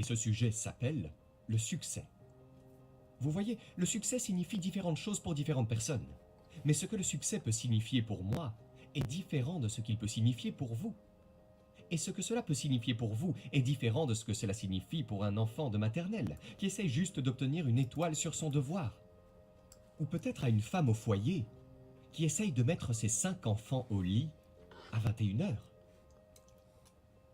Et ce sujet s'appelle le succès. Vous voyez, le succès signifie différentes choses pour différentes personnes. Mais ce que le succès peut signifier pour moi est différent de ce qu'il peut signifier pour vous. Et ce que cela peut signifier pour vous est différent de ce que cela signifie pour un enfant de maternelle qui essaye juste d'obtenir une étoile sur son devoir. Ou peut-être à une femme au foyer qui essaye de mettre ses 5 enfants au lit à 21h.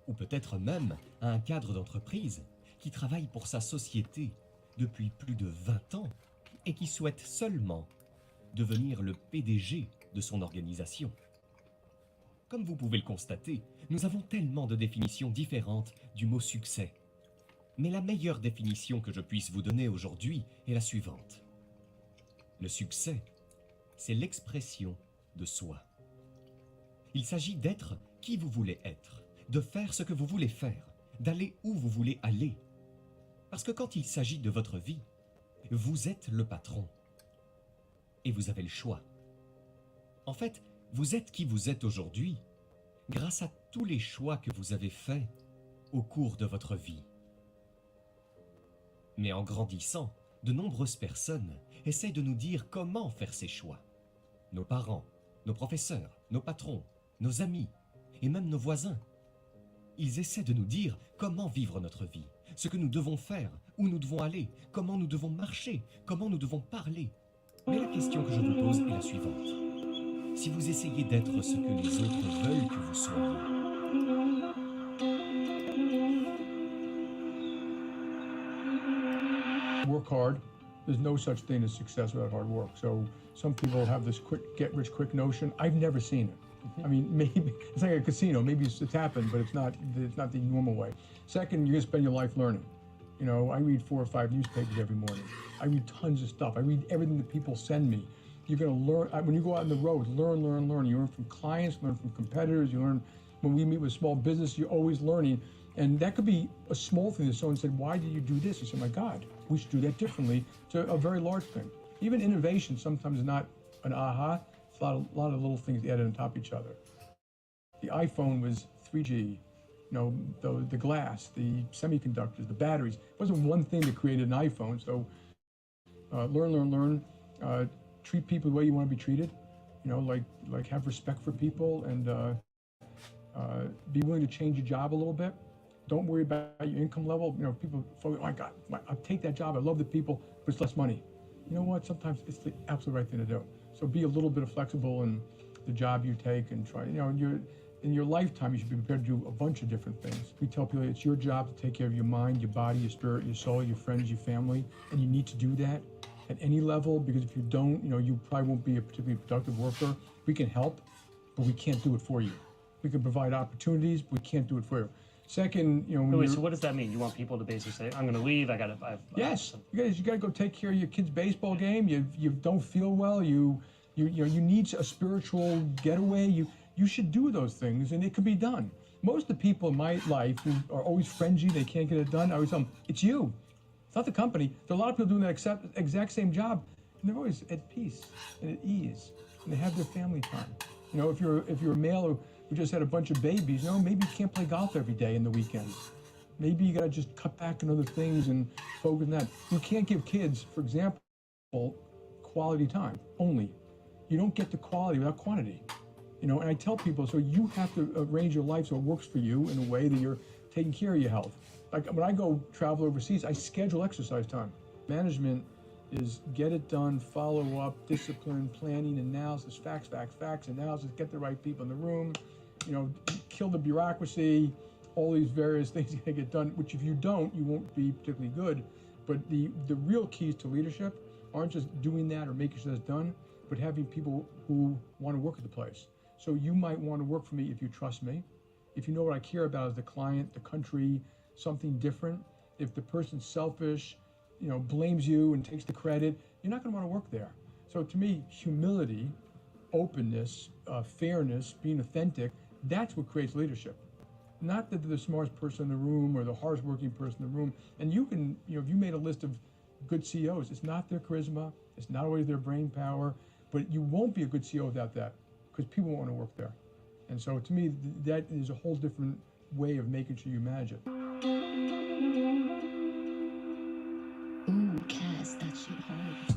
Ou peut-être même à un cadre d'entreprise qui travaille pour sa société depuis plus de 20 ans et qui souhaite seulement devenir le PDG de son organisation. Comme vous pouvez le constater, nous avons tellement de définitions différentes du mot succès. Mais la meilleure définition que je puisse vous donner aujourd'hui est la suivante. Le succès, c'est l'expression de soi. Il s'agit d'être qui vous voulez être, de faire ce que vous voulez faire, d'aller où vous voulez aller. Parce que quand il s'agit de votre vie, vous êtes le patron. Et vous avez le choix. En fait, vous êtes qui vous êtes aujourd'hui grâce à tous les choix que vous avez faits au cours de votre vie. Mais en grandissant, de nombreuses personnes essayent de nous dire comment faire ces choix. Nos parents, nos professeurs, nos patrons, nos amis et même nos voisins. Ils essaient de nous dire comment vivre notre vie, ce que nous devons faire, où nous devons aller, comment nous devons marcher, comment nous devons parler. Mais la question que je vous pose est la suivante. Si vous essayez d'être ce que les autres veulent que vous soyez, work hard. There's no such thing as success without hard work. So some people have this quick, get-rich-quick notion. I've never seen it. I mean, maybe it's like a casino. Maybe it's happened, but it's not the normal way. Second, you're gonna spend your life learning. You know, I read 4 or 5 newspapers every morning. I read tons of stuff. I read everything that people send me. You're gonna learn, when you go out on the road, learn. You learn from clients, learn from competitors, you learn, when we meet with small business, you're always learning. And that could be a small thing that someone said, why did you do this? I said, my God, we should do that differently, to a very large thing. Even innovation sometimes is not an aha, it's a lot of little things added on top of each other. The iPhone was 3G, you know, the glass, the semiconductors, the batteries. It wasn't one thing that created an iPhone. So learn. Treat people the way you want to be treated. You know, like have respect for people, and be willing to change your job a little bit. Don't worry about your income level. You know, people focus, oh my God, I'll take that job. I love the people, but it's less money. You know what? Sometimes it's the absolute right thing to do. So be a little bit flexible in the job you take, and try, you know, in your lifetime, you should be prepared to do a bunch of different things. We tell people it's your job to take care of your mind, your body, your spirit, your soul, your friends, your family, and you need to do that at any level, because if you don't, you know, you probably won't be a particularly productive worker. We can help, but we can't do it for you. We can provide opportunities, but we can't do it for you. Second, you know, wait, so what does that mean? You want people to basically say, I'm going to leave, yes, you got to go take care of your kid's baseball game. You don't feel well. You need a spiritual getaway. You should do those things, and it can be done. Most of the people in my life who are always frenzied, they can't get it done, I always tell them, it's you. It's not the company. There are a lot of people doing that exact same job, and they're always at peace and at ease, and they have their family time. You know, if you're a male who just had a bunch of babies, you know, maybe you can't play golf every day in the weekends. Maybe you got to just cut back on other things and focus on that. You can't give kids, for example, quality time only. You don't get the quality without quantity. You know, and I tell people, so you have to arrange your life so it works for you in a way that you're taking care of your health. Like when I go travel overseas, I schedule exercise time. Management is get it done, follow up, discipline, planning, analysis, facts, analysis, get the right people in the room, you know, kill the bureaucracy, all these various things you gotta get done, which if you don't, you won't be particularly good. But the real keys to leadership aren't just doing that or making sure that's done, but having people who want to work at the place. So you might want to work for me if you trust me. If you know what I care about as the client, the country, something different. If the person's selfish, you know, blames you and takes the credit, you're not going to want to work there. So to me, humility, openness, fairness, being authentic, that's what creates leadership. Not that they're the smartest person in the room or the hardest working person in the room. And you can, you know, if you made a list of good CEOs, it's not their charisma, it's not always their brain power, but you won't be a good CEO without that, because people want to work there. And so to me, that is a whole different way of making sure you manage it. press that shit hard.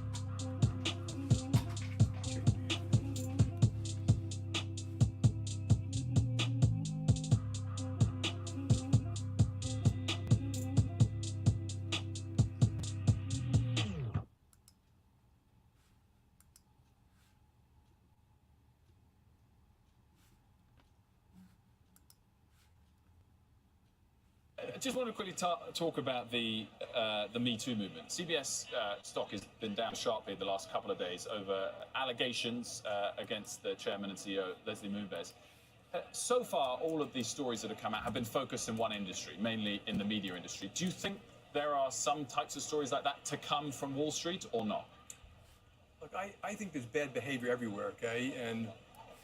I just want to quickly talk about the Me Too movement. CBS stock has been down sharply the last couple of days over allegations against the chairman and CEO, Leslie Moonves. So far, all of these stories that have come out have been focused in one industry, mainly in the media industry. Do you think there are some types of stories like that to come from Wall Street or not? Look, I think there's bad behavior everywhere, okay?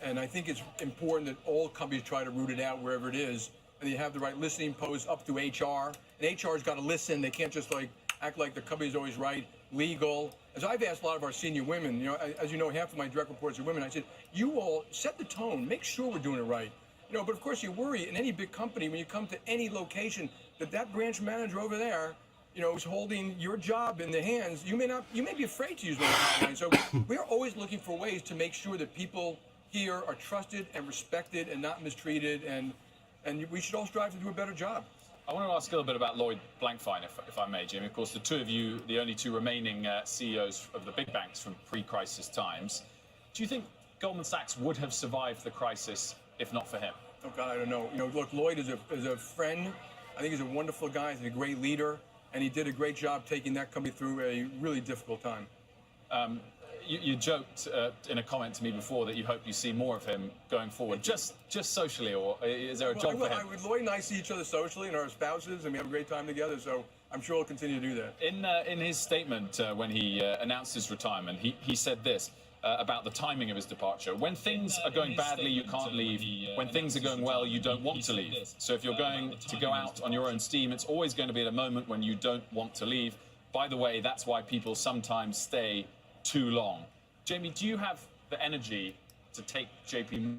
And I think it's important that all companies try to root it out wherever it is. And you have the right listening posts up to HR. And HR's got to listen. They can't just like act like the company's always right. Legal. As I've asked a lot of our senior women, you know, as you know, half of my direct reports are women. I said, you all set the tone. Make sure we're doing it right. You know, but of course you worry in any big company when you come to any location that branch manager over there, you know, is holding your job in their hands. You may be afraid to use those hotlines. So we're always looking for ways to make sure that people here are trusted and respected and not mistreated, and we should all strive to do a better job. I want to ask a little bit about Lloyd Blankfein, if I may, Jimmy. Of course, the two of you, the only two remaining CEOs of the big banks from pre-crisis times. Do you think Goldman Sachs would have survived the crisis if not for him? Oh, God, I don't know. You know, look, Lloyd is a friend. I think he's a wonderful guy. He's a great leader, and he did a great job taking that company through a really difficult time. You joked in a comment to me before that you hope you see more of him going forward, just socially, or is there a job for him? Lloyd and I see each other socially and our spouses, and we have a great time together, so I'm sure he'll continue to do that. In his statement when he announced his retirement, he said this about the timing of his departure. When things are going badly, you can't leave. When things are going well, you don't want to leave. So if you're going to go out on your own steam, it's always going to be at a moment when you don't want to leave. By the way, that's why people sometimes stay too long. Jamie, do you have the energy to take JP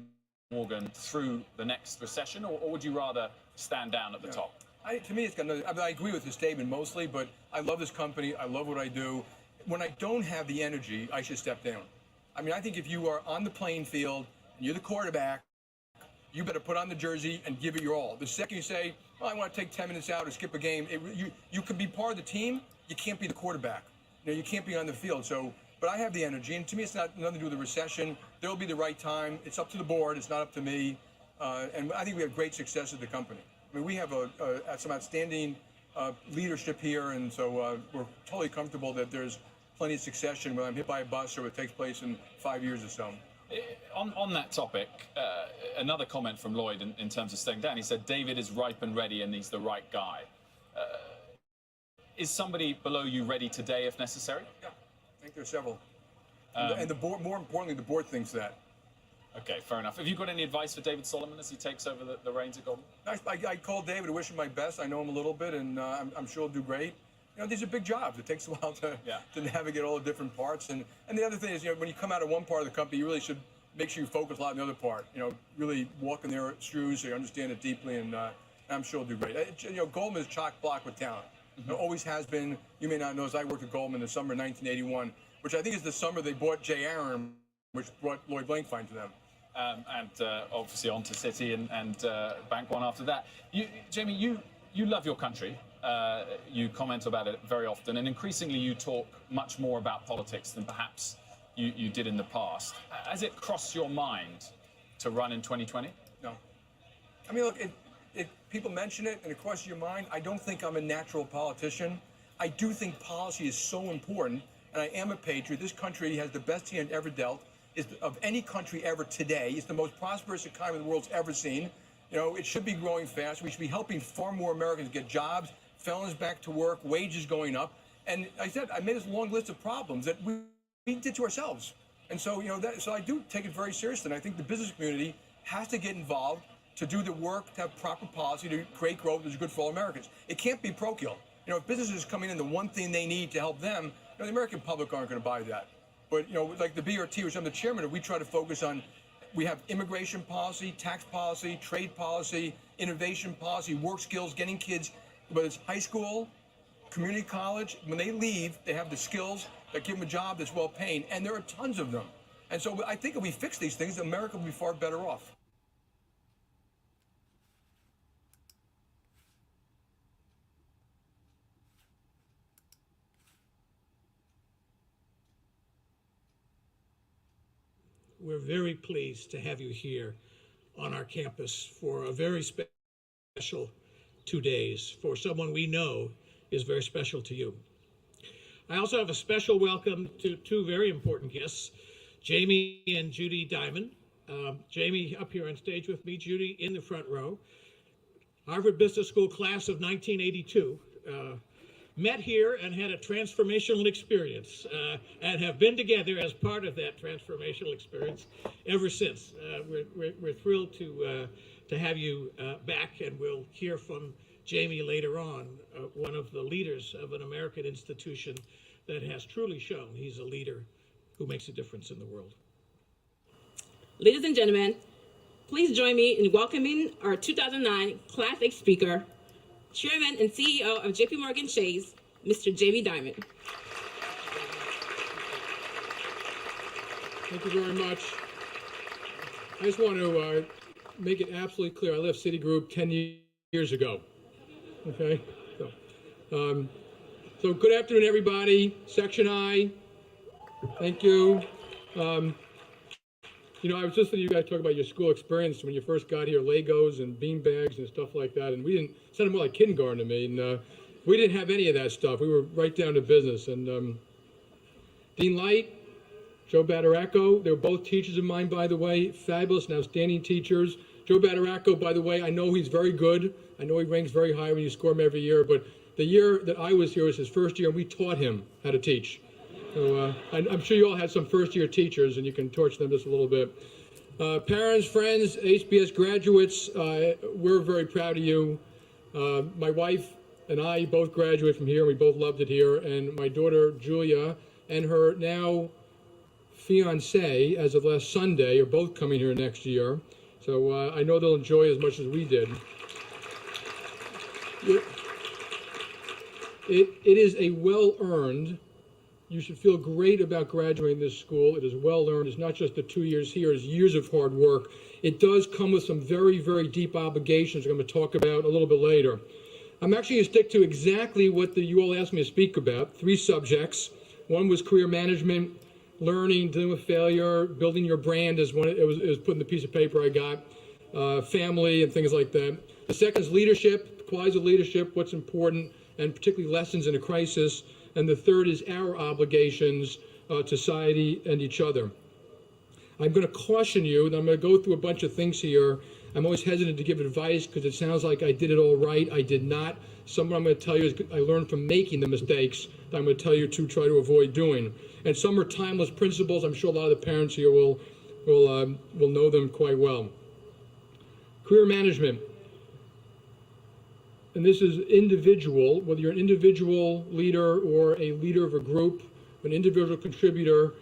Morgan through the next recession, or would you rather stand down at the top? To me, it's got another, I agree with the statement mostly, but I love this company. I love what I do. When I don't have the energy, I should step down. I mean, I think if you are on the playing field and you're the quarterback, you better put on the jersey and give it your all. The second you say, well, I want to take 10 minutes out or skip a game, you can be part of the team. You can't be the quarterback. You know, you can't be on the field. So, but I have the energy, and to me, it's not nothing to do with the recession. There'll be the right time. It's up to the board. It's not up to me. And I think we have great success at the company. I mean, we have some outstanding leadership here, and so we're totally comfortable that there's plenty of succession when I'm hit by a bus or it takes place in 5 years or so. On that topic, another comment from Lloyd in terms of staying down. He said, David is ripe and ready, and he's the right guy. Is somebody below you ready today if necessary? Yeah, I think there's several. And the board, more importantly, the board thinks that. Okay, fair enough. Have you got any advice for David Solomon as he takes over the reins at Goldman? I called David to wish him my best. I know him a little bit, and I'm sure he'll do great. You know, these are big jobs. It takes a while to navigate all the different parts. And the other thing is, you know, when you come out of one part of the company, you really should make sure you focus a lot on the other part. You know, really walk in their shoes so you understand it deeply, and I'm sure he'll do great. You know, Goldman is chock-block with talent. It always has been. You may not know, as I worked at Goldman in the summer of 1981, which I think is the summer they bought Jay Aron, which brought Lloyd Blankfein to them. And obviously on to Citi and Bank One after that. Jamie, you love your country. You comment about it very often, and increasingly you talk much more about politics than perhaps you did in the past. Has it crossed your mind to run in 2020? No. I mean, look, people mention it and it crosses your mind. I don't think I'm a natural politician. I do think policy is so important, and I am a patriot. This country has the best hand ever dealt. Of any country ever today. It's the most prosperous economy the world's ever seen. You know, it should be growing fast. We should be helping far more Americans get jobs, felons back to work, wages going up. And I said, I made this long list of problems that we did to ourselves. And so, you know, so I do take it very seriously. And I think the business community has to get involved to do the work, to have proper policy, to create growth that's good for all Americans. It can't be parochial. You know, if businesses come in and the one thing they need to help them, you know, the American public aren't going to buy that. But, you know, like the BRT, which I'm the chairman of, we try to focus on, we have immigration policy, tax policy, trade policy, innovation policy, work skills, getting kids, whether it's high school, community college, when they leave, they have the skills that give them a job that's well paying, and there are tons of them. And so I think if we fix these things, America will be far better off. We're very pleased to have you here on our campus for a very special 2 days for someone we know is very special to you. I also have a special welcome to two very important guests, Jamie and Judy Dimon. Jamie up here on stage with me, Judy in the front row. Harvard Business School class of 1982. Met here and had a transformational experience and have been together as part of that transformational experience ever since. We're thrilled to have you back, and we'll hear from Jamie later on, one of the leaders of an American institution that has truly shown he's a leader who makes a difference in the world. Ladies and gentlemen, please join me in welcoming our 2009 Class 8 speaker, Chairman and CEO of JP Morgan Chase, Mr. Jamie Dimon. Thank you very much. I just want to make it absolutely clear, I left Citigroup 10 years ago. Okay? So good afternoon, everybody. Section I, thank you. You know, I was listening to you guys talk about your school experience when you first got here, Legos and beanbags and stuff like that, and we didn't, it sounded more like kindergarten to me, and we didn't have any of that stuff. We were right down to business. And Dean Light, Joe Badaracco, they were both teachers of mine, by the way, fabulous and outstanding teachers. Joe Badaracco, by the way, I know he's very good. I know he ranks very high when you score him every year, but the year that I was here was his first year, and we taught him how to teach. So I'm sure you all had some first-year teachers, and you can torch them just a little bit. Parents, friends, HBS graduates, we're very proud of you. My wife and I both graduated from here. We both loved it here. And my daughter, Julia, and her now fiancé, as of last Sunday, are both coming here next year. So I know they'll enjoy it as much as we did. It is a well-earned. You should feel great about graduating this school. It is well-earned. It's not just the 2 years here, it's years of hard work. It does come with some very, very deep obligations I'm going to talk about a little bit later. I'm actually going to stick to exactly what you all asked me to speak about, 3 subjects. One was career management, learning, dealing with failure, building your brand, as it was put in the piece of paper I got, family and things like that. The second is leadership, qualities of leadership, what's important, and particularly lessons in a crisis. And the third is our obligations to society and each other. I'm going to caution you, and I'm going to go through a bunch of things here. I'm always hesitant to give advice because it sounds like I did it all right. I did not. Some of what I'm going to tell you is I learned from making the mistakes that I'm going to tell you to try to avoid doing. And some are timeless principles. I'm sure a lot of the parents here will know them quite well. Career management. And this is individual, whether you're an individual leader or a leader of a group, an individual contributor,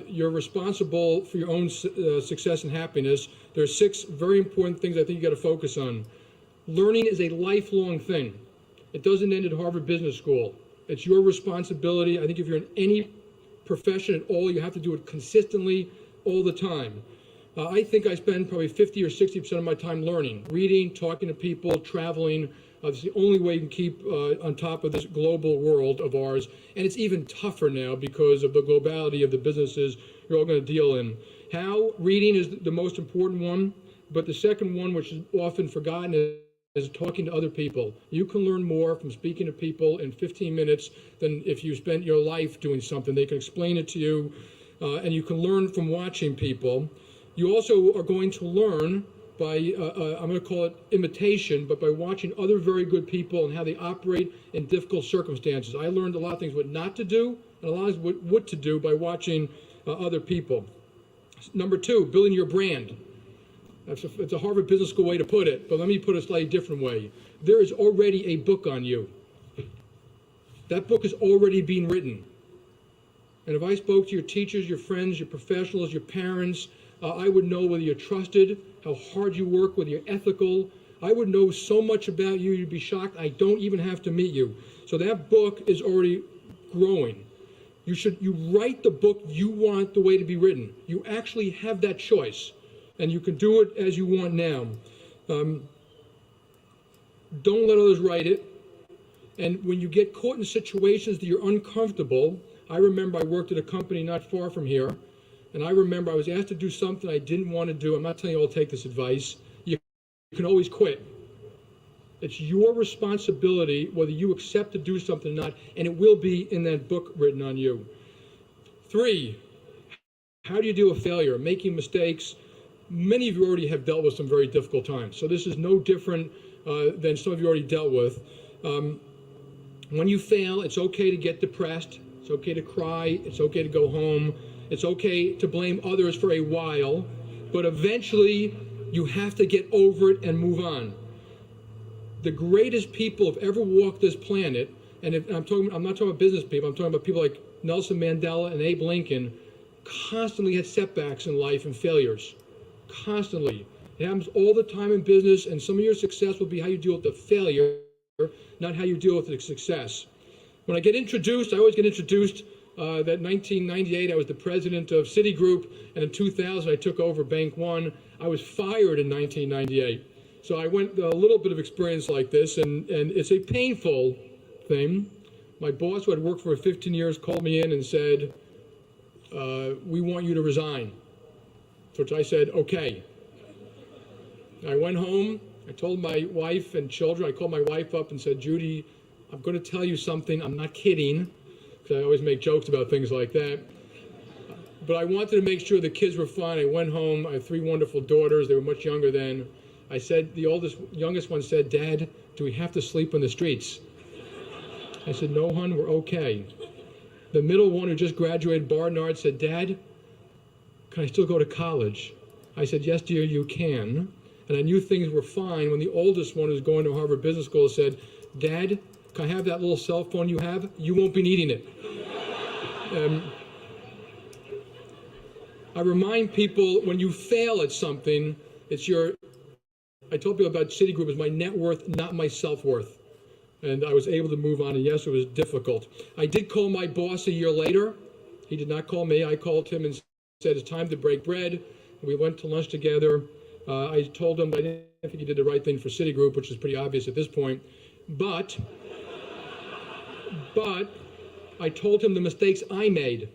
you're responsible for your own success and happiness. There are 6 very important things I think you got to focus on. Learning is a lifelong thing. It doesn't end at Harvard Business School. It's your responsibility. I think if you're in any profession at all, you have to do it consistently all the time. I think I spend probably 50 or 60% of my time learning, reading, talking to people, traveling. It's the only way you can keep on top of this global world of ours. And it's even tougher now because of the globality of the businesses you're all going to deal in. How? Reading is the most important one. But the second one, which is often forgotten, is talking to other people. You can learn more from speaking to people in 15 minutes than if you spent your life doing something. They can explain it to you, and you can learn from watching people. You also are going to learn by, I'm going to call it imitation, but by watching other very good people and how they operate in difficult circumstances. I learned a lot of things what not to do and a lot of what to do by watching other people. Number 2, building your brand. It's a Harvard Business School way to put it, but let me put it a slightly different way. There is already a book on you. That book is already being written. And if I spoke to your teachers, your friends, your professionals, your parents, I would know whether you're trusted, how hard you work, whether you're ethical, I would know so much about you, you'd be shocked. I don't even have to meet you. So that book is already growing. You write the book you want the way to be written. You actually have that choice, and you can do it as you want now. Don't let others write it. And when you get caught in situations that you're uncomfortable, I remember I worked at a company not far from here, and I remember I was asked to do something I didn't want to do. I'm not telling you all to take this advice. You can always quit. It's your responsibility whether you accept to do something or not, and it will be in that book written on you. 3, how do you deal with failure? Making mistakes. Many of you already have dealt with some very difficult times, so this is no different than some of you already dealt with. When you fail, it's okay to get depressed. It's okay to cry. It's okay to go home. It's okay to blame others for a while, but eventually you have to get over it and move on. The greatest people who've ever walked this planet, and I'm not talking about business people, I'm talking about people like Nelson Mandela and Abe Lincoln, constantly had setbacks in life and failures. Constantly. It happens all the time in business, and some of your success will be how you deal with the failure, not how you deal with the success. When I get introduced, I always get introduced that 1998 I was the president of Citigroup, and in 2000 I took over Bank One. I was fired in 1998. So I went a little bit of experience like this, and it's a painful thing. My boss, who had worked for 15 years, called me in and said, we want you to resign. To which I said, okay. I went home, I told my wife and children, I called my wife up and said, Judy, I'm going to tell you something, I'm not kidding, because I always make jokes about things like that. But I wanted to make sure the kids were fine. I went home, I have 3 wonderful daughters, they were much younger then. I said, the youngest one said, Dad, do we have to sleep on the streets? I said, no, hon, we're okay. The middle one, who just graduated Barnard, said, Dad, can I still go to college? I said, yes, dear, you can. And I knew things were fine when the oldest one, who's going to Harvard Business School, said, Dad, can I have that little cell phone you have? You won't be needing it. I remind people, when you fail at something, I told people about Citigroup as my net worth, not my self-worth. And I was able to move on, and yes, it was difficult. I did call my boss a year later. He did not call me. I called him and said, it's time to break bread. We went to lunch together. I told him I didn't think he did the right thing for Citigroup, which is pretty obvious at this point. But I told him the mistakes I made.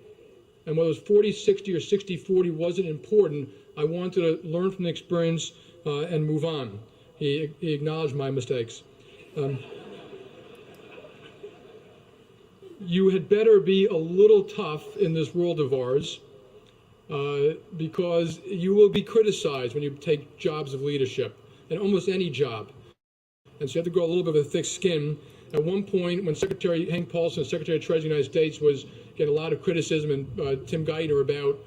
And whether it was 40-60 or 60-40 wasn't important. I wanted to learn from the experience and move on. He acknowledged my mistakes. You had better be a little tough in this world of ours, because you will be criticized when you take jobs of leadership, and almost any job. And so you have to grow a little bit of a thick skin. At one point, when Secretary Hank Paulson, Secretary of Treasury of the United States, was getting a lot of criticism, and Tim Geithner, about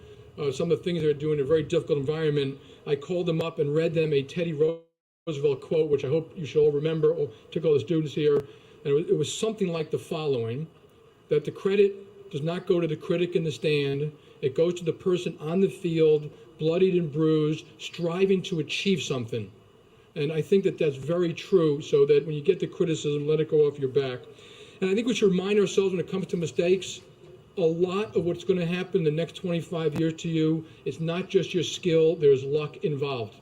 some of the things they were doing in a very difficult environment, I called them up and read them a Teddy Roosevelt quote, which I hope you should all remember, took all the students here. And it was something like the following, that the credit does not go to the critic in the stand. It goes to the person on the field, bloodied and bruised, striving to achieve something. And I think that that's very true, so that when you get the criticism, let it go off your back. And I think we should remind ourselves when it comes to mistakes, a lot of what's going to happen the next 25 years to you, it's not just your skill, there's luck involved.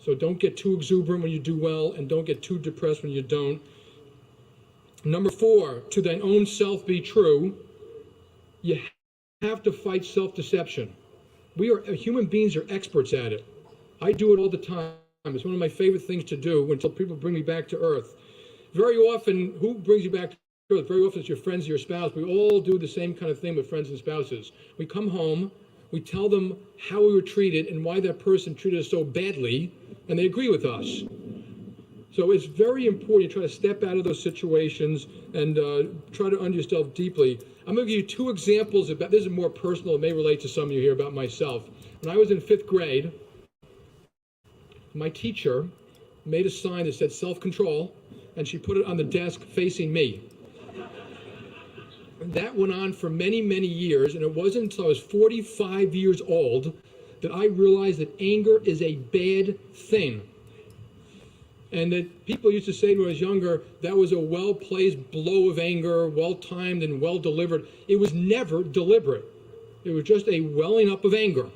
So don't get too exuberant when you do well, and don't get too depressed when you don't. Number 4, to thine own self be true. You have to fight self-deception. Human beings are experts at it. I do it all the time. It's one of my favorite things to do until people bring me back to earth. Very often, who brings you back to earth? Very often it's your friends or your spouse. We all do the same kind of thing with friends and spouses. We come home, we tell them how we were treated and why that person treated us so badly, and they agree with us. So it's very important you try to step out of those situations and try to understand yourself deeply. I'm going to give you 2 examples this is more personal. It may relate to some of you here about myself. When I was in 5th grade, my teacher made a sign that said self-control, and she put it on the desk facing me. And that went on for many, many years, and it wasn't until I was 45 years old that I realized that anger is a bad thing. And that people used to say when I was younger, that was a well-placed blow of anger, well-timed and well-delivered. It was never deliberate. It was just a welling up of anger.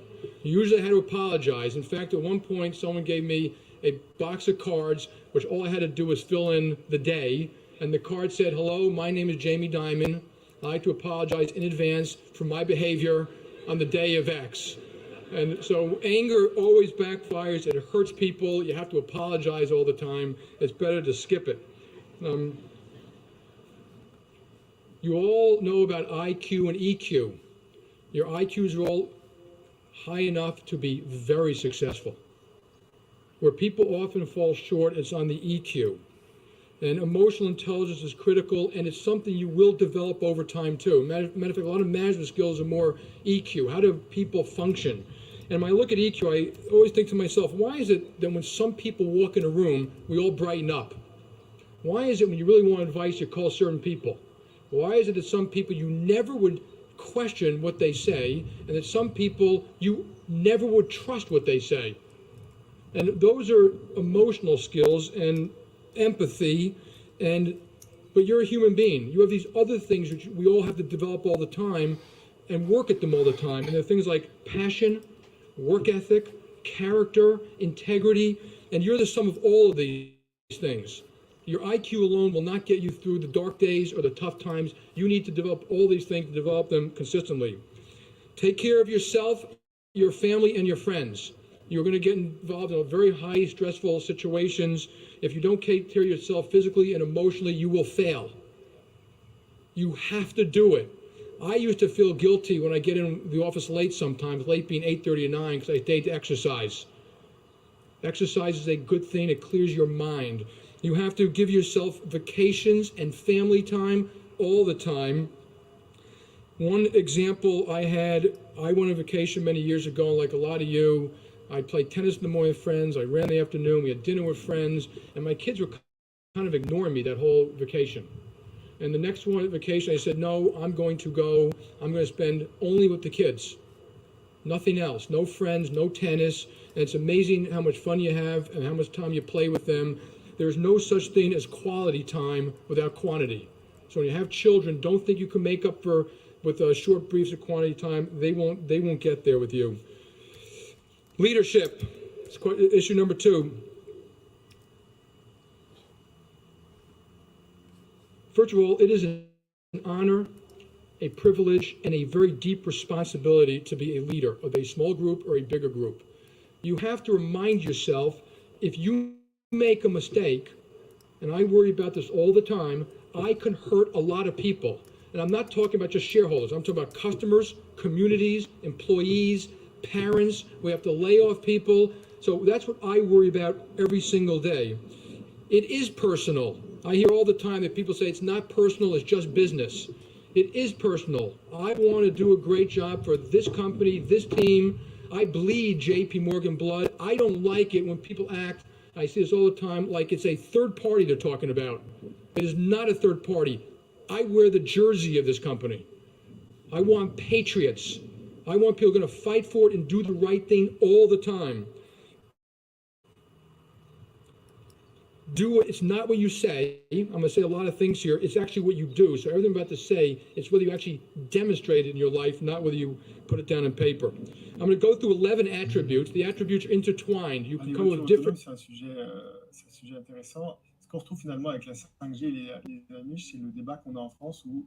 Usually I had to apologize. In fact, at one point, someone gave me a box of cards, which all I had to do was fill in the day. And the card said, "Hello, my name is Jamie Dimon. I'd like to apologize in advance for my behavior on the day of X." And so anger always backfires. It hurts people. You have to apologize all the time. It's better to skip it. You all know about IQ and EQ. Your IQs are all high enough to be very successful. Where people often fall short is on the EQ. And emotional intelligence is critical, and it's something you will develop over time too. Matter of fact, a lot of management skills are more EQ. How do people function? And when I look at EQ, I always think to myself, why is it that when some people walk in a room, we all brighten up? Why is it when you really want advice, you call certain people? Why is it that some people you never would question what they say, and that some people you never would trust what they say? And those are emotional skills and empathy, but you're a human being. You have these other things which we all have to develop all the time and work at them all the time. And they're things like passion, work ethic, character, integrity, and you're the sum of all of these things. Your IQ alone will not get you through the dark days or the tough times. You need to develop all these things, to develop them consistently. Take care of yourself, your family, and your friends. You're going to get involved in very high stressful situations. If you don't take care of yourself physically and emotionally, you will fail. You have to do it. I used to feel guilty when I get in the office late sometimes, late being 8:30 or 9, because I stayed to exercise. Exercise is a good thing. It clears your mind. You have to give yourself vacations and family time all the time. One example I went on vacation many years ago, and like a lot of you, I played tennis in the morning with friends, I ran in the afternoon, we had dinner with friends, and my kids were kind of ignoring me that whole vacation. And the next one vacation, I said, no, I'm going to spend only with the kids. Nothing else, no friends, no tennis. And it's amazing how much fun you have and how much time you play with them. There's no such thing as quality time without quantity. So when you have children, don't think you can make up with short briefs of quantity time. They won't get there with you. Leadership, it's issue number 2. First of all, it is an honor, a privilege, and a very deep responsibility to be a leader of a small group or a bigger group. You have to remind yourself, if you make a mistake, and I worry about this all the time, I can hurt a lot of people. And I'm not talking about just shareholders. I'm talking about customers, communities, employees, parents. We have to lay off people. So that's what I worry about every single day. It is personal. I hear all the time that people say it's not personal, it's just business. It is personal. I want to do a great job for this company, this team. I bleed JP Morgan blood. I don't like it when people act, I see this all the time, like it's a third party they're talking about. It is not a third party. I wear the jersey of this company. I want patriots. I want people going to fight for it and do the right thing all the time. It's not what you say. I'm going to say a lot of things here. It's actually what you do. So everything I'm about to say, it's whether you actually demonstrate it in your life, not whether you put it down on paper. I'm going to go through 11 attributes. The attributes are intertwined. You can come with different... C'est un sujet intéressant. Ce qu'on retrouve finalement avec la 5G et les niches, c'est le débat qu'on a en France où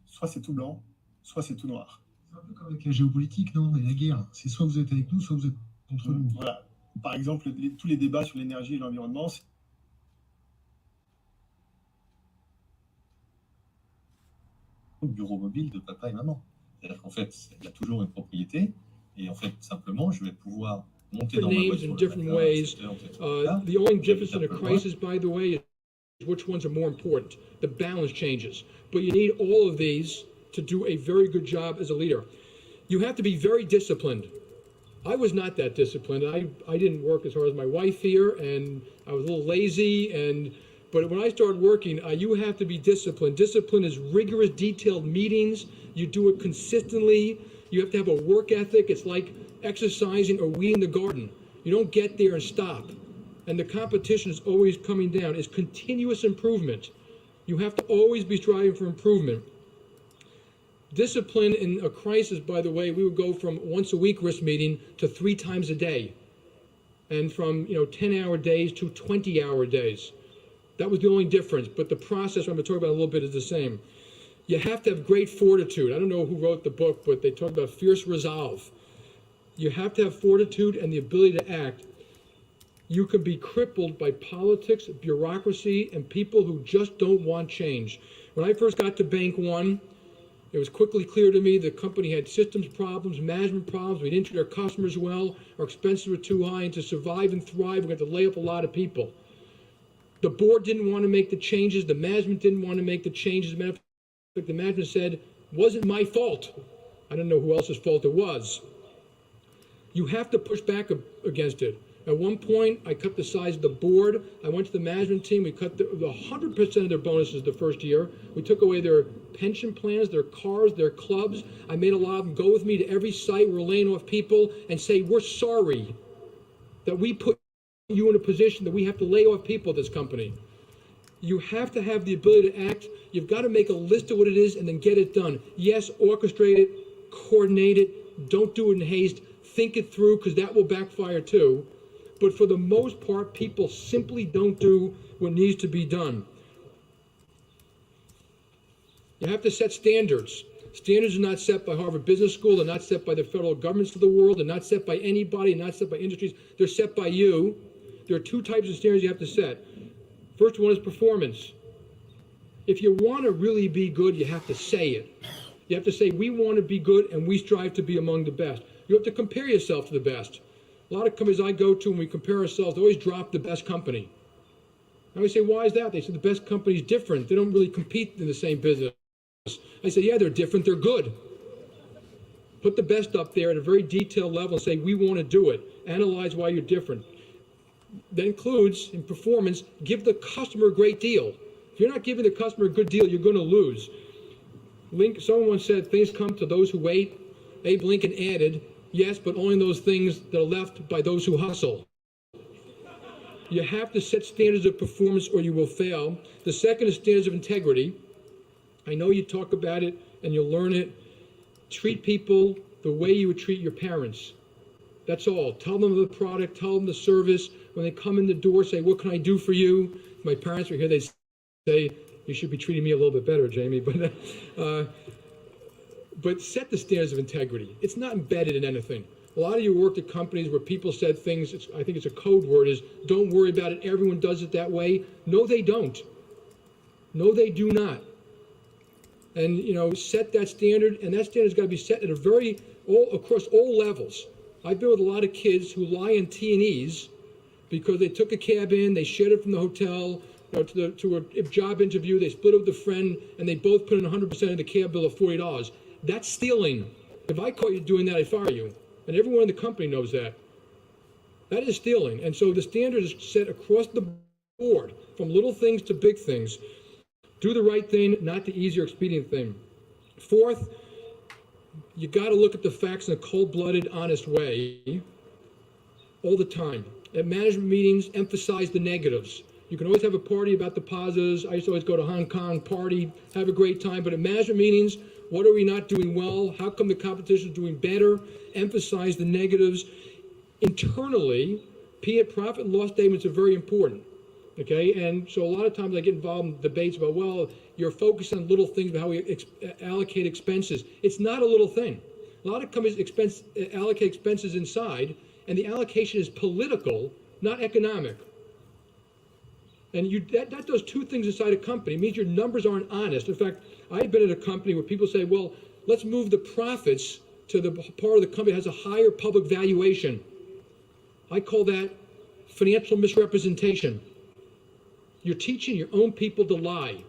soit c'est tout blanc, soit c'est tout noir. C'est un peu comme avec la géopolitique, non? Et la guerre. C'est soit vous êtes avec nous, soit vous êtes contre nous. Voilà. Par exemple, tous les débats sur l'énergie et l'environnement, c'est bureau mobile de papa et maman. C'est-à-dire qu'en fait, il y a toujours une propriété et en fait, simplement, je vais pouvoir monter dans ma voiture. Different ways. The only difference in a crisis, by the way, is which ones are more important. The balance changes. But you need all of these to do a very good job as a leader. You have to be very disciplined. I was not that disciplined. I didn't work as hard as my wife here, and I was a little lazy, but when I started working, you have to be disciplined. Discipline is rigorous, detailed meetings. You do it consistently. You have to have a work ethic. It's like exercising or weeding the garden. You don't get there and stop. and the competition is always coming down, is continuous improvement. You have to always be striving for improvement. Discipline in a crisis, by the way, we would go from once a week risk meeting to 3 times a day, and from 10-hour days to 20-hour days. That was the only difference, but the process I'm going to talk about a little bit is the same. You have to have great fortitude. I don't know who wrote the book, but they talk about fierce resolve. You have to have fortitude and the ability to act. You can be crippled by politics, bureaucracy, and people who just don't want change. When I first got to Bank One, it was quickly clear to me the company had systems problems, management problems. We didn't treat our customers well. Our expenses were too high, and to survive and thrive, we had to lay off a lot of people. The board didn't want to make the changes. The management didn't want to make the changes. As a matter of fact, the management said, wasn't my fault. I don't know who else's fault it was. You have to push back against it. At one point, I cut the size of the board. I went to the management team. We cut the 100% of their bonuses the first year. We took away their pension plans, their cars, their clubs. I made a lot of them go with me to every site where we're laying off people and say, we're sorry that we put you in a position that we have to lay off people at this company. You have to have the ability to act. You've got to make a list of what it is and then get it done. Yes, orchestrate it, coordinate it. Don't do it in haste. Think it through, because that will backfire too. But for the most part, people simply don't do what needs to be done. You have to set standards. Standards are not set by Harvard Business School. They're not set by the federal governments of the world. They're not set by anybody. They're not set by industries. They're set by you. There are 2 types of standards you have to set. First one is performance. If you want to really be good, you have to say it. You have to say, we want to be good and we strive to be among the best. You have to compare yourself to the best. A lot of companies I go to, when we compare ourselves, they always drop the best company. And we say, why is that? They say the best company is different. They don't really compete in the same business. I say, yeah, they're different. They're good. Put the best up there at a very detailed level and say, we want to do it. Analyze why you're different. That includes, in performance, give the customer a great deal. If you're not giving the customer a good deal, you're going to lose. Someone once said, things come to those who wait. Abe Lincoln added, yes, but only those things that are left by those who hustle. You have to set standards of performance or you will fail. The second is standards of integrity. I know you talk about it and you'll learn it. Treat people the way you would treat your parents. That's all. Tell them the product, tell them the service. When they come in the door, say, what can I do for you? If my parents were here, they'd say, you should be treating me a little bit better, Jamie. But set the standards of integrity. It's not embedded in anything. A lot of you worked at companies where people said things, I think it's a code word, is don't worry about it, everyone does it that way. No, they don't. No, they do not. And, set that standard, and that standard's got to be set at across all levels. I've been with a lot of kids who lie in T&Es because they took a cab in, they shared it from the hotel, to a job interview, they split up with a friend, and they both put in 100% of the cab bill of $40. That's stealing. If I caught you doing that, I'd fire you. And everyone in the company knows that. That is stealing. And so the standard is set across the board, from little things to big things. Do the right thing, not the easy or expedient thing. Fourth, you got to look at the facts in a cold-blooded, honest way all the time. At management meetings, emphasize the negatives. You can always have a party about the positives. I used to always go to Hong Kong, party, have a great time. But at management meetings, what are we not doing well? How come the competition is doing better? Emphasize the negatives. Internally, profit and loss statements are very important. Okay, and so a lot of times I get involved in debates about, well, you're focused on little things about how we allocate expenses. It's not a little thing. A lot of companies allocate expenses inside, and the allocation is political, not economic. And that does 2 things inside a company. It means your numbers aren't honest. In fact, I've been at a company where people say, well, let's move the profits to the part of the company that has a higher public valuation. I call that financial misrepresentation. You're teaching your own people to lie.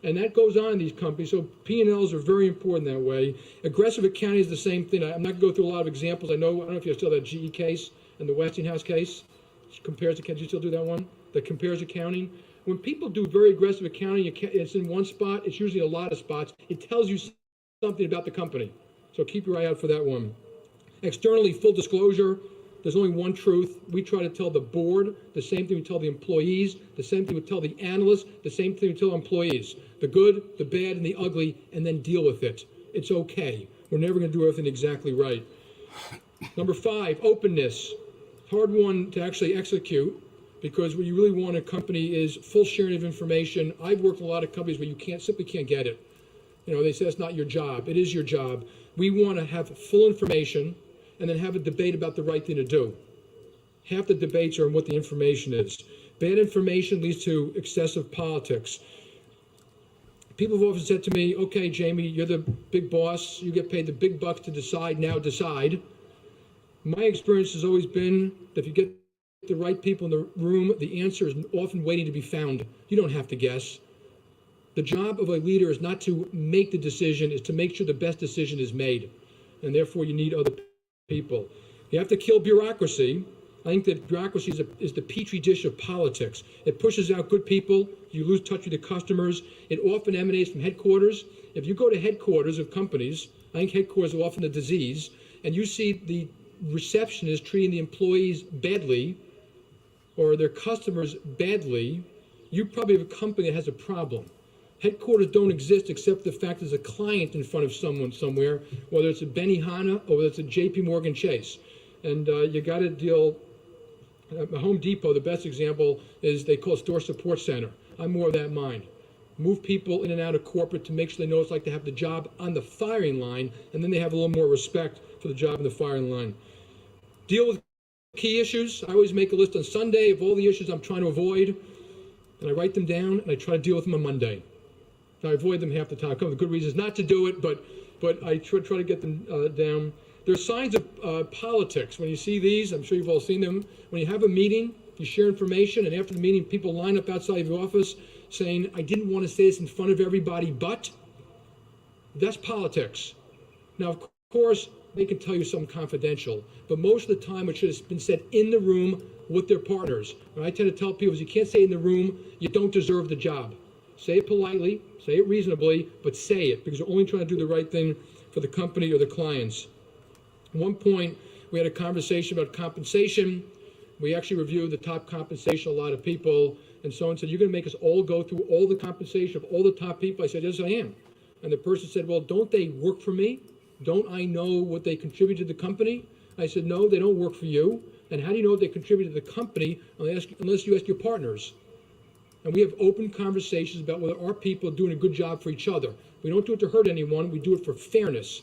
And that goes on in these companies. So P&Ls are very important that way. Aggressive accounting is the same thing. I'm not going to go through a lot of examples. I don't know if you still have that GE case and the Westinghouse case. Compares accounting. Do you still do that one? That compares accounting. When people do very aggressive accounting, it's in one spot. It's usually a lot of spots. It tells you something about the company. So keep your eye out for that one. Externally, full disclosure. There's only one truth. We try to tell the board the same thing we tell the employees, the same thing we tell the analysts, the same thing we tell employees. The good, the bad, and the ugly, and then deal with it. It's okay. We're never going to do everything exactly right. Number 5, openness. Hard one to actually execute, because what you really want in a company is full sharing of information. I've worked in a lot of companies where you simply can't get it. You know, they say it's not your job. It is your job. We want to have full information and then have a debate about the right thing to do. Half the debates are on what the information is. Bad information leads to excessive politics. People have often said to me, okay, Jamie, you're the big boss. You get paid the big bucks to decide. Now decide. My experience has always been that if you get the right people in the room, the answer is often waiting to be found. You don't have to guess. The job of a leader is not to make the decision, is to make sure the best decision is made. And therefore, you need other people. You have to kill bureaucracy. I think that bureaucracy is the petri dish of politics. It pushes out good people. You lose touch with the customers. It often emanates from headquarters. If you go to headquarters of companies, I think headquarters are often the disease, and you see the receptionist treating the employees badly or their customers badly, you probably have a company that has a problem. Headquarters don't exist except the fact there's a client in front of someone somewhere, whether it's a Benihana or whether it's a JP Morgan Chase. And you got to deal. Home Depot, the best example is they call it store support center. I'm more of that mind. Move people in and out of corporate to make sure they know it's like to have the job on the firing line, and then they have a little more respect for the job on the firing line. Deal with key issues. I always make a list on Sunday of all the issues I'm trying to avoid, and I write them down, and I try to deal with them on Monday. I avoid them half the time. I come up with good reasons not to do it, but I try to get them down. There's signs of politics. When you see these, I'm sure you've all seen them. When you have a meeting, you share information, and after the meeting, people line up outside of your office saying, I didn't want to say this in front of everybody, but that's politics. Now, of course, they can tell you something confidential, but most of the time it should have been said in the room with their partners. What I tend to tell people is you can't say in the room, you don't deserve the job. Say it politely, say it reasonably, but say it, because you're only trying to do the right thing for the company or the clients. At one point, we had a conversation about compensation. We actually reviewed the top compensation of a lot of people, and someone said, you're going to make us all go through all the compensation of all the top people? I said, yes, I am. And the person said, well, don't they work for me? Don't I know what they contribute to the company? I said, no, they don't work for you. And how do you know what they contribute to the company unless you ask your partners? And we have open conversations about whether our people are doing a good job for each other. We don't do it to hurt anyone. We do it for fairness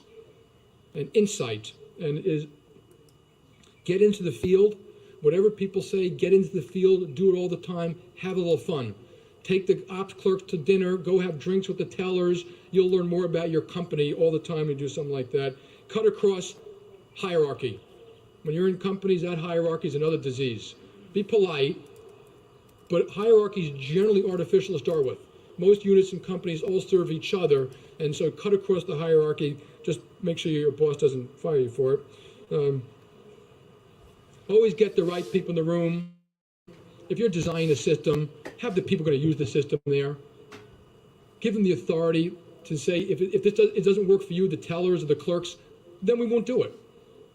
and insight. And is get into the field. Whatever people say, get into the field, do it all the time, have a little fun. Take the ops clerks to dinner, go have drinks with the tellers. You'll learn more about your company all the time when you do something like that. Cut across hierarchy. When you're in companies, that hierarchy is another disease. Be polite, but hierarchy is generally artificial to start with. Most units and companies all serve each other, and so cut across the hierarchy. Just make sure your boss doesn't fire you for it. Always get the right people in the room. If you're designing a system, have the people going to use the system there. Give them the authority to say, if it doesn't work for you, the tellers or the clerks, then we won't do it.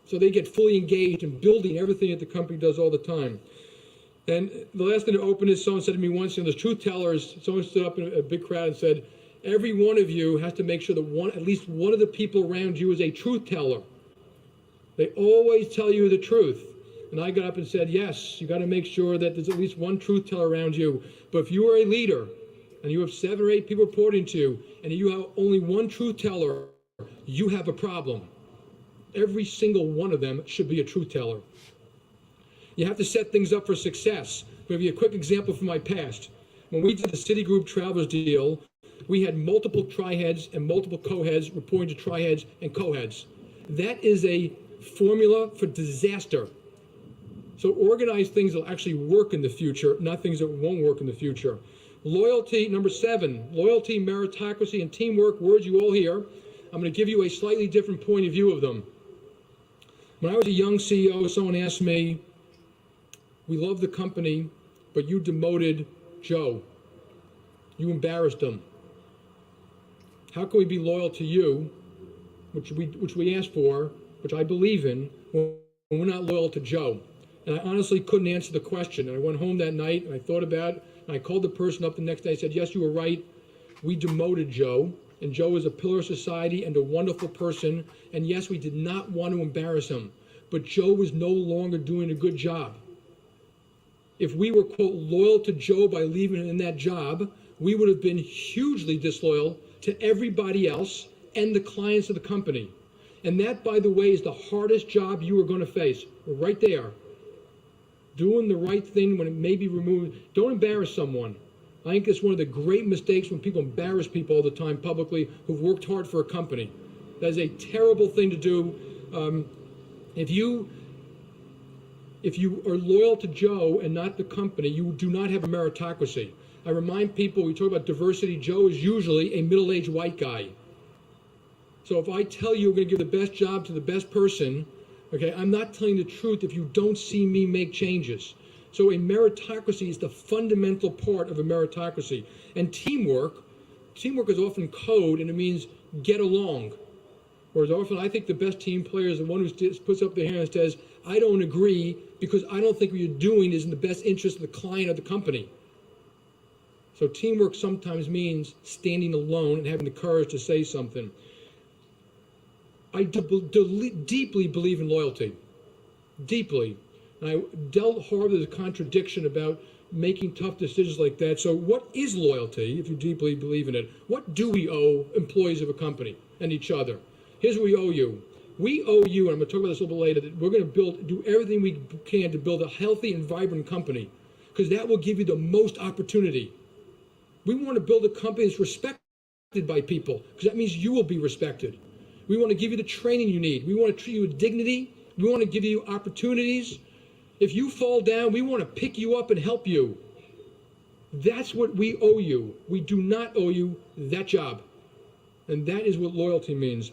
So they get fully engaged in building everything that the company does all the time. And the last thing to open is, someone said to me once, there's truth tellers, someone stood up in a big crowd and said, every one of you has to make sure that at least one of the people around you is a truth teller. They always tell you the truth. And I got up and said, yes, you got to make sure that there's at least one truth teller around you. But if you are a leader and you have 7 or 8 people reporting to you and you have only one truth teller, you have a problem. Every single one of them should be a truth teller. You have to set things up for success. I'll give you a quick example from my past. When we did the Citigroup Travelers deal, we had multiple tri-heads and multiple co-heads reporting to tri-heads and co-heads. That is a formula for disaster. So organize things that will actually work in the future, not things that won't work in the future. Loyalty, number 7, loyalty, meritocracy, and teamwork, words you all hear. I'm going to give you a slightly different point of view of them. When I was a young CEO, someone asked me, we love the company, but you demoted Joe. You embarrassed him. How can we be loyal to you, which we asked for, which I believe in, when we're not loyal to Joe. And I honestly couldn't answer the question. And I went home that night and I thought about it. And I called the person up the next day. I said, yes, you were right. We demoted Joe. And Joe is a pillar of society and a wonderful person. And yes, we did not want to embarrass him. But Joe was no longer doing a good job. If we were, quote, loyal to Joe by leaving him in that job, we would have been hugely disloyal to everybody else and the clients of the company. And that, by the way, is the hardest job you are going to face, right there. Doing the right thing when it may be removed. Don't embarrass someone. I think it's one of the great mistakes when people embarrass people all the time publicly who've worked hard for a company. That is a terrible thing to do. If you are loyal to Joe and not the company, you do not have a meritocracy. I remind people, we talk about diversity, Joe is usually a middle-aged white guy. So if I tell you we're going to give the best job to the best person, okay, I'm not telling the truth if you don't see me make changes. So a meritocracy is the fundamental part of a meritocracy. And teamwork is often code, and it means get along. Whereas often I think the best team player is the one who puts up their hand and says, I don't agree because I don't think what you're doing is in the best interest of the client or the company. So teamwork sometimes means standing alone and having the courage to say something. I deeply believe in loyalty. Deeply. And I dealt hard with the contradiction about making tough decisions like that. So what is loyalty, if you deeply believe in it? What do we owe employees of a company and each other? Here's what we owe you. We owe you, and I'm going to talk about this a little bit later, that we're going to do everything we can to build a healthy and vibrant company, because that will give you the most opportunity. We want to build a company that's respected by people, because that means you will be respected. We want to give you the training you need. We want to treat you with dignity. We want to give you opportunities. If you fall down, we want to pick you up and help you. That's what we owe you. We do not owe you that job. And that is what loyalty means.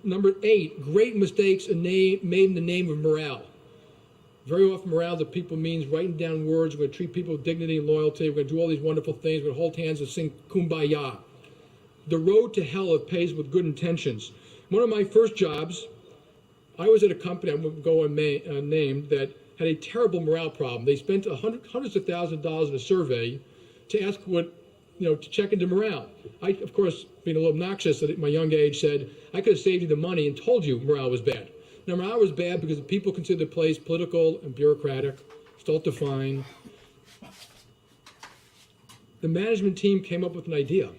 Number 8, great mistakes are made in the name of morale. Very often morale to people means writing down words. We're going to treat people with dignity and loyalty. We're going to do all these wonderful things. We're going to hold hands and sing Kumbaya. The road to hell is paved with good intentions. One of my first jobs, I was at a company, I won't go unnamed, that had a terrible morale problem. They spent hundreds of thousands of dollars in a survey to ask to check into morale. I, of course, being a little obnoxious at my young age, said, I could have saved you the money and told you morale was bad. Now, morale was bad because the people considered the place political and bureaucratic, self-defined. The management team came up with an idea.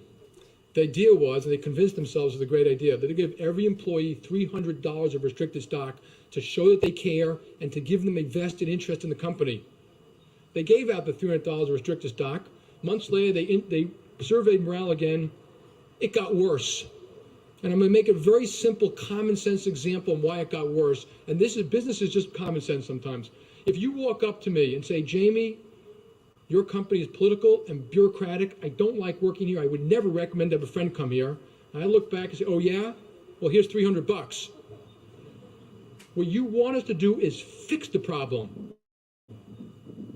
The idea was, and they convinced themselves it was a great idea, that they give every employee $300 of restricted stock to show that they care and to give them a vested interest in the company. They gave out the $300 of restricted stock. Months later, they surveyed morale again. It got worse. And I'm going to make a very simple common sense example of why it got worse. And business is just common sense sometimes. If you walk up to me and say, Jamie, your company is political and bureaucratic. I don't like working here. I would never recommend to have a friend come here. And I look back and say, oh yeah? Well, here's $300. What you want us to do is fix the problem.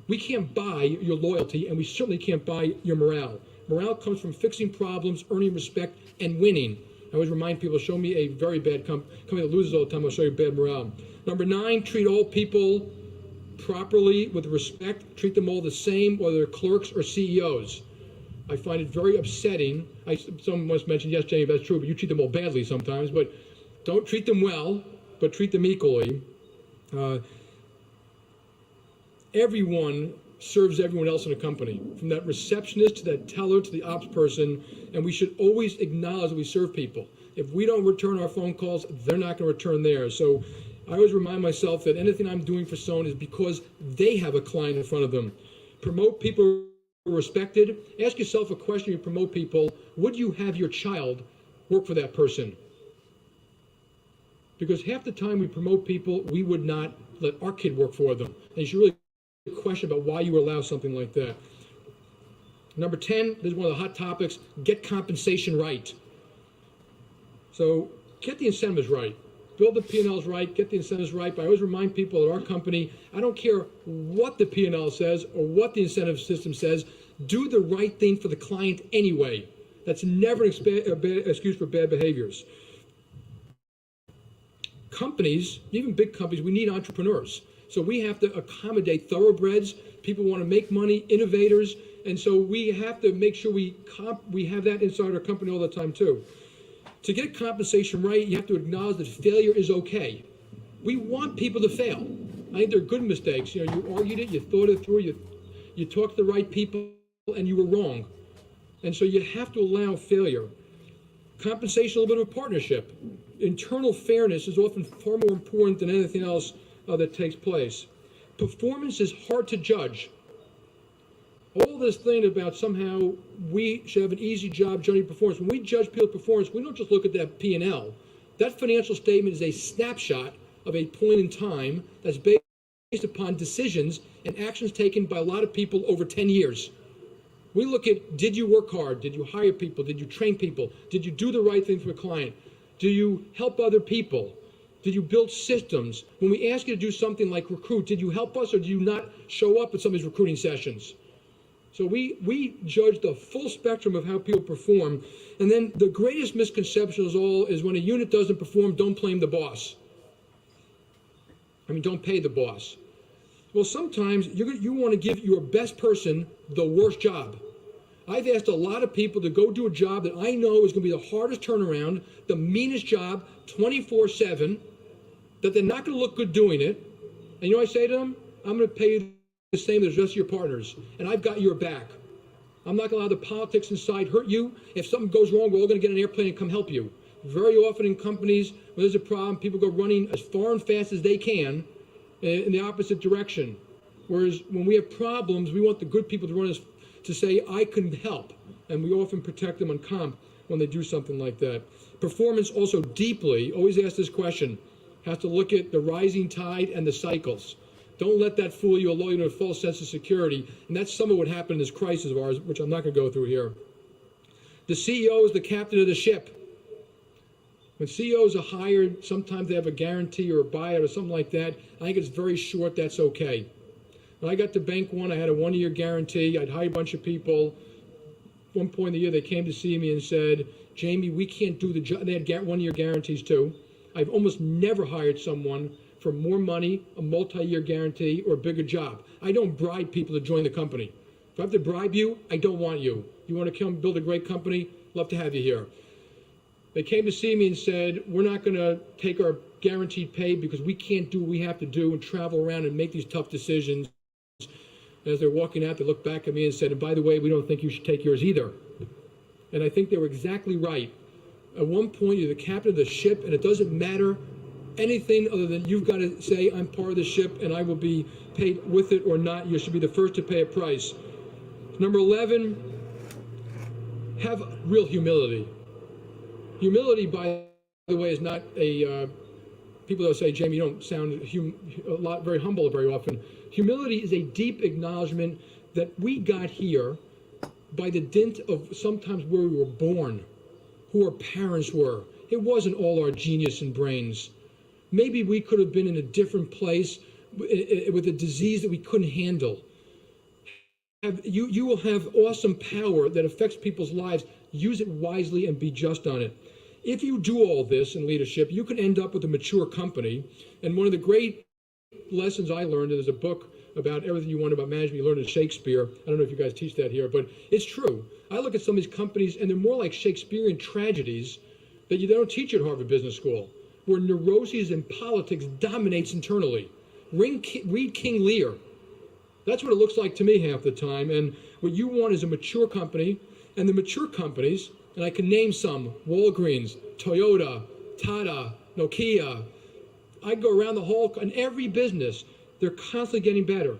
We can't buy your loyalty, and we certainly can't buy your morale. Morale comes from fixing problems, earning respect, and winning. I always remind people, show me a very bad company that loses all the time, I'll show you bad morale. Number 9, treat all people properly, with respect. Treat them all the same, whether they're clerks or CEOs. I find it very upsetting. Someone once mentioned, yes, Jamie, that's true, but you treat them all badly sometimes. But don't treat them well, but treat them equally. Everyone serves everyone else in a company, from that receptionist to that teller to the ops person, and we should always acknowledge that we serve people. If we don't return our phone calls, they're not going to return theirs. So I always remind myself that anything I'm doing for someone is because they have a client in front of them. Promote people who are respected. Ask yourself a question: you promote people, would you have your child work for that person? Because half the time we promote people, we would not let our kid work for them. And you should really question about why you would allow something like that. Number 10, this is one of the hot topics: get compensation right. So get the incentives right. Build the P&Ls right, get the incentives right. But I always remind people at our company, I don't care what the P&L says or what the incentive system says, do the right thing for the client anyway. That's never an excuse for bad behaviors. companies, even big companies, we need entrepreneurs. So we have to accommodate thoroughbreds. People want to make money, innovators, and so we have to make sure we have that inside our company all the time too. To get compensation right, you have to acknowledge that failure is okay. We want people to fail. I think they're good mistakes. You know, you argued it, you thought it through, you talked to the right people, and you were wrong. And so you have to allow failure. Compensation, a little bit of a partnership. Internal fairness is often far more important than anything else that takes place. Performance is hard to judge. All this thing about somehow we should have an easy job judging performance. When we judge people's performance, we don't just look at that P&L. That financial statement is a snapshot of a point in time that's based upon decisions and actions taken by a lot of people over 10 years. We look at, did you work hard? Did you hire people? Did you train people? Did you do the right thing for a client? Do you help other people? Did you build systems? When we ask you to do something like recruit, did you help us or did you not show up at some of these recruiting sessions? So we judge the full spectrum of how people perform. And then the greatest misconception of all is when a unit doesn't perform, don't blame the boss. I mean, don't pay the boss. Well, sometimes you want to give your best person the worst job. I've asked a lot of people to go do a job that I know is going to be the hardest turnaround, the meanest job, 24/7, that they're not going to look good doing it. And you know what I say to them? I'm going to pay you the same as the rest of your partners, and I've got your back. I'm not going to allow the politics inside hurt you. If something goes wrong, we're all going to get an airplane and come help you. Very often in companies, when there's a problem, people go running as far and fast as they can in the opposite direction. Whereas when we have problems, we want the good people to run us to say, I can help. And we often protect them on comp when they do something like that. Performance also deeply, always ask this question, has to look at the rising tide and the cycles. Don't let that fool you or lull you into a false sense of security. And that's some of what happened in this crisis of ours, which I'm not going to go through here. The CEO is the captain of the ship. When CEOs are hired, sometimes they have a guarantee or a buyout or something like that. I think it's very short, that's okay. When I got to Bank One, I had a 1-year guarantee. I'd hire a bunch of people. At one point in the year, they came to see me and said, Jamie, we can't do the job. They had 1-year guarantees too. I've almost never hired someone for more money, a multi-year guarantee, or a bigger job. I don't bribe people to join the company. If I have to bribe you, I don't want you. You want to come build a great company? Love to have you here. They came to see me and said, we're not going to take our guaranteed pay because we can't do what we have to do and travel around and make these tough decisions. And as they're walking out, they looked back at me and said, and by the way, we don't think you should take yours either. And I think they were exactly right. At one point, you're the captain of the ship, and it doesn't matter anything other than you've got to say, I'm part of the ship, and I will be paid with it or not. You should be the first to pay a price. Number 11, have real humility. Humility, by the way, is not a, people that say, Jamie, you don't sound very humble very often. Humility is a deep acknowledgement that we got here by the dint of sometimes where we were born, who our parents were. It wasn't all our genius and brains. Maybe we could have been in a different place with a disease that we couldn't handle. You will have awesome power that affects people's lives. Use it wisely and be just on it. If you do all this in leadership, you can end up with a mature company. And one of the great lessons I learned, there's a book about everything you want about management you learn in Shakespeare. I don't know if you guys teach that here, but it's true. I look at some of these companies and they're more like Shakespearean tragedies that you don't teach at Harvard Business School, where neuroses and politics dominates internally. Read King Lear. That's what it looks like to me half the time. And what you want is a mature company, and the mature companies, and I can name some, Walgreens, Toyota, Tata, Nokia. I go around the whole, in every business, they're constantly getting better.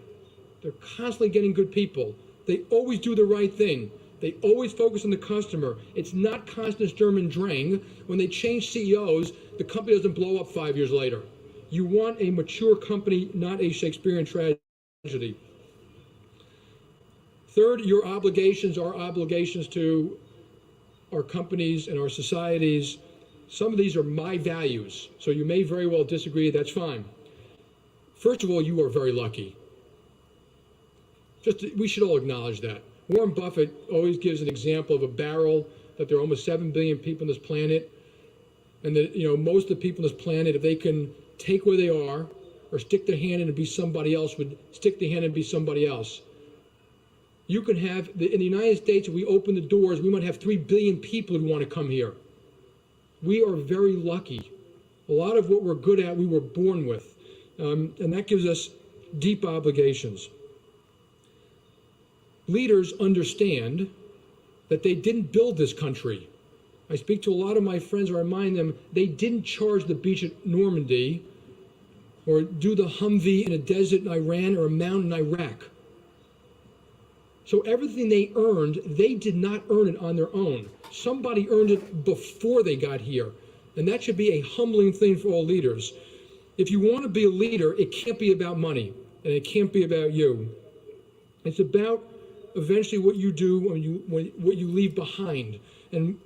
They're constantly getting good people. They always do the right thing. They always focus on the customer. It's not constant Sturm und Drang. When they change CEOs, the company doesn't blow up 5 years later. You want a mature company, not a Shakespearean tragedy. Third, your obligations are obligations to our companies and our societies. Some of these are my values, so you may very well disagree, that's fine. First of all, you are very lucky. We should all acknowledge that. Warren Buffett always gives an example of a barrel, that there are almost 7 billion people on this planet. And that, most of the people on this planet, if they can take where they are or stick their hand in and be somebody else, would stick their hand and be somebody else. You can have, in the United States, if we open the doors, we might have 3 billion people who want to come here. We are very lucky. A lot of what we're good at, we were born with. And that gives us deep obligations. Leaders understand that they didn't build this country. I speak to a lot of my friends, I remind them, they didn't charge the beach at Normandy or do the Humvee in a desert in Iran or a mountain in Iraq. So everything they earned, they did not earn it on their own. Somebody earned it before they got here. And that should be a humbling thing for all leaders. If you want to be a leader, it can't be about money, and it can't be about you. It's about eventually what you do when what you leave behind. And